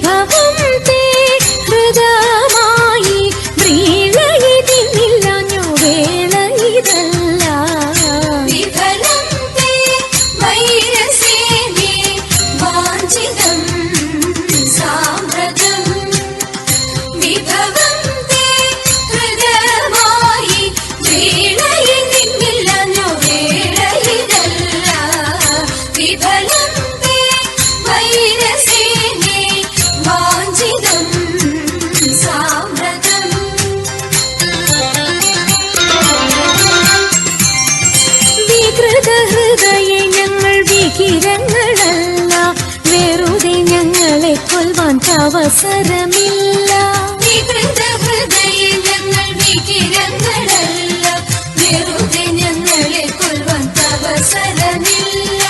വിഭവം തേ ഹൃദയമായി വ്രീളയിതിന്നില്ലാഞ്ഞു വേള ഇതല്ല വിഫലം തേ വൈരസേനേ വാഞ്ചിതം സാമ്പ്രതം വിഭവം തേ ഹൃദയമായി വ്രീളയിതിന്നില്ലാഞ്ഞു വേള ഇതല്ല വിഫലം തേ വൈരസേനേ വാഞ്ചിതം സാമ്പ്രതം വികൃത ഹൃദയ ഞങ്ങൾ വികിരങ്ങളല്ല വെറുതെ ഞങ്ങളെ കൊൽവാൻ അവസരമില്ല വികൃത ഹൃദയ ഞങ്ങൾ വികിരങ്ങളല്ല വെറുതെ ഞങ്ങളെ കൊൽവാൻ അവസരമില്ല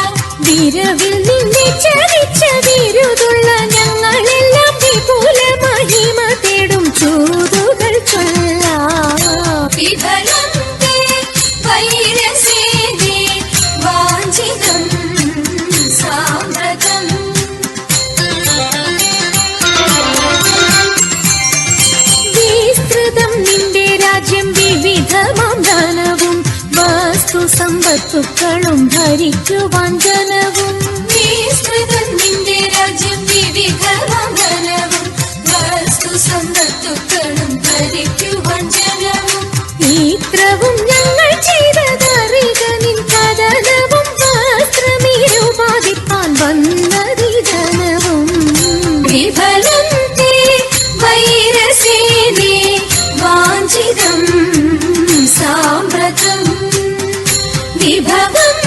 വിരവിൽ നിന്നെ ചരിച്ച വിരുതുള്ള ഞങ്ങളെല്ലാം വിപുല മഹിമ തേടും ചൂതുകൾ ചൊല്ലാം വിഫലം തേ വൈരസേനേ വാഞ്ചിതം സാമ്പ്രതം വിസ്തൃതം നിന്റെ രാജ്യം വിവിധമാം ധനവും വസ്തു സമ്പത്തുക്കളും ഭരിക്കുവാൻ ജനവും വിസ്തൃതം നിന്റെ രാജ്യം വിവിധമാം ധനവും വസ്തു സമ്പത്തുക്കളും ഭരിക്കുവാൻ ജനവും ഇത്രവും ഞങ്ങൾ ചെയ്തതറിക നിൻ കഥനവും വസ്ത്രമീരുപാതിപ്പാൻ വന്നതി ജനവും വിഫലം തേ വൈരസേനേ വാഞ്ചിതം സാമ്പ്രതം വിഭവം